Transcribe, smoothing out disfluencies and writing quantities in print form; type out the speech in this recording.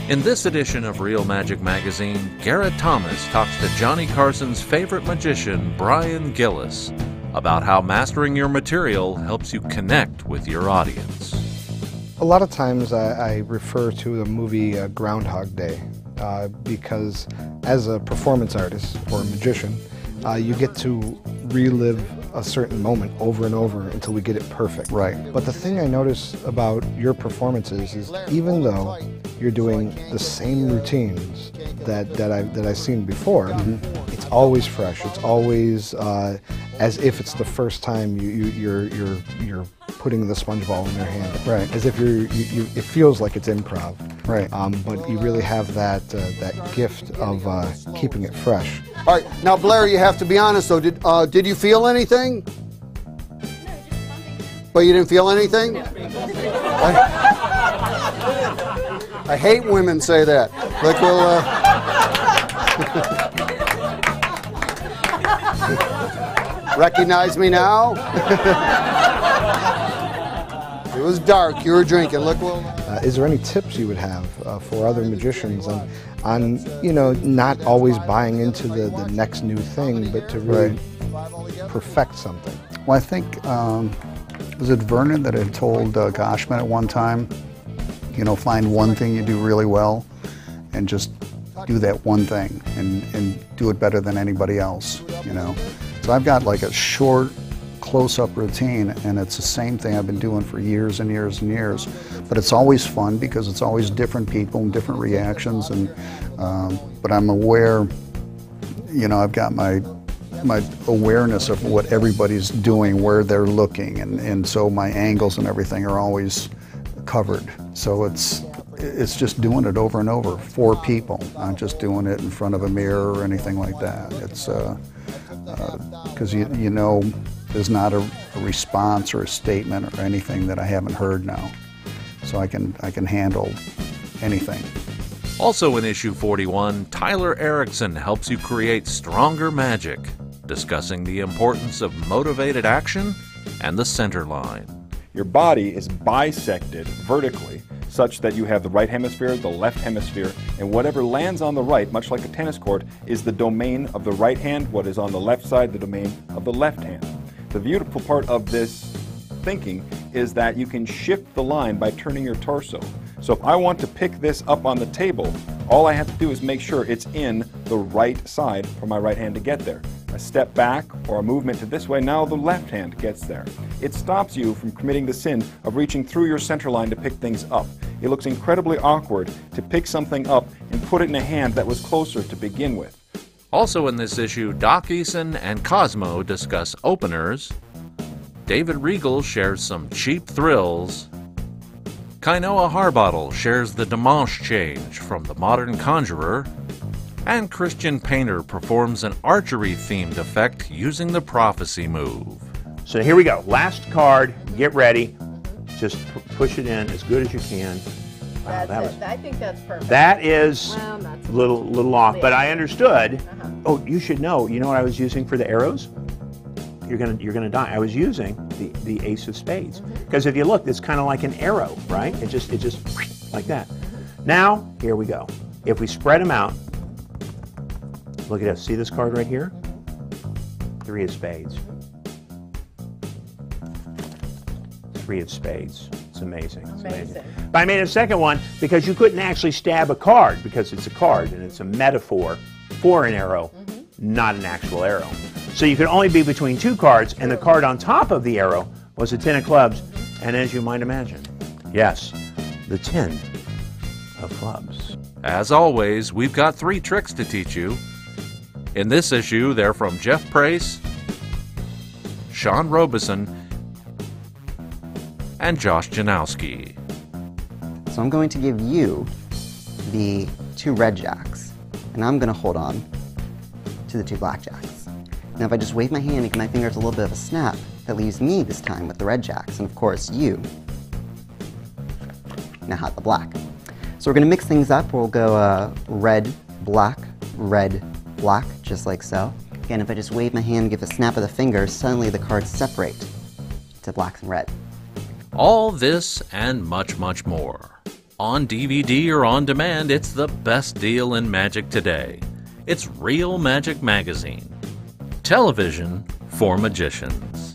In this edition of Real Magic Magazine, Garrett Thomas talks to Johnny Carson's favorite magician, Brian Gillis, about how mastering your material helps you connect with your audience. A lot of times I refer to the movie Groundhog Day because as a performance artist or a magician, you get to relive a certain moment over and over until we get it perfect. Right. But the thing I notice about your performances is even though you're doing the same routines that I've seen before, it's always fresh. It's always as if it's the first time you're putting the sponge ball in your hand. Right. As if it feels like it's improv. Right. But you really have that gift of keeping it fresh. All right, now Blair, you have to be honest though. Did you feel anything? But you didn't feel anything? I hate women say that. Like, well, recognize me now? It was dark. You were drinking. Look, well. Is there any tips you would have for other magicians on not always buying into the next new thing, but to really perfect something? Well, I think, was it Vernon that had told Goshman at one time, find one thing you do really well and just do that one thing and do it better than anybody else, So I've got like a short close-up routine, and it's the same thing I've been doing for years and years and years. But it's always fun because it's always different people and different reactions. And but I'm aware, I've got my awareness of what everybody's doing, where they're looking, and so my angles and everything are always covered. So it's just doing it over and over for people, not just doing it in front of a mirror or anything like that. It's because there's not a response or a statement or anything that I haven't heard now. So I can handle anything. Also in issue 41, Tyler Erickson helps you create stronger magic, discussing the importance of motivated action and the center line. Your body is bisected vertically such that you have the right hemisphere, the left hemisphere, and whatever lands on the right, much like a tennis court, is the domain of the right hand. What is on the left side, the domain of the left hand. The beautiful part of this thinking is that you can shift the line by turning your torso. So if I want to pick this up on the table, all I have to do is make sure it's in the right side for my right hand to get there. A step back or a movement to this way, now the left hand gets there. It stops you from committing the sin of reaching through your center line to pick things up. It looks incredibly awkward to pick something up and put it in a hand that was closer to begin with. Also in this issue, Doc Eason and Kozmo discuss openers, David Regal shares some cheap thrills, Kainoa Harbottle shares the Manche Change from the Modern Conjurer, and Christian Painter performs an archery-themed effect using the prophecy move. So here we go. Last card. Get ready. Just push it in as good as you can. Wow, I think that's perfect. That is well, a little off, but I understood. Oh, you should know. You know what I was using for the arrows? You're gonna die. I was using the ace of spades because if you look, it's kind of like an arrow, right? It just like that. Now here we go. If we spread them out, look at this. See this card right here? 3 of spades. 3 of spades. It's amazing. It's amazing. But I made a second one because you couldn't actually stab a card because it's a card and it's a metaphor for an arrow, not an actual arrow. So you could only be between 2 cards, and the card on top of the arrow was a 10 of clubs. And as you might imagine, yes, the 10 of clubs. As always, we've got 3 tricks to teach you. In this issue, they're from Jeff Prace, Sean Robeson, and Josh Janousky. So I'm going to give you the 2 red jacks, and I'm going to hold on to the 2 black jacks. Now if I just wave my hand and give my fingers a little bit of a snap, that leaves me this time with the red jacks, and of course you now have the black. So we're going to mix things up. We'll go red, black, just like so. Again, if I just wave my hand and give a snap of the fingers, suddenly the cards separate to blacks and red. All this and much, much more On DVD or on demand, it's the best deal in magic today. It's Real Magic Magazine. Television for magicians.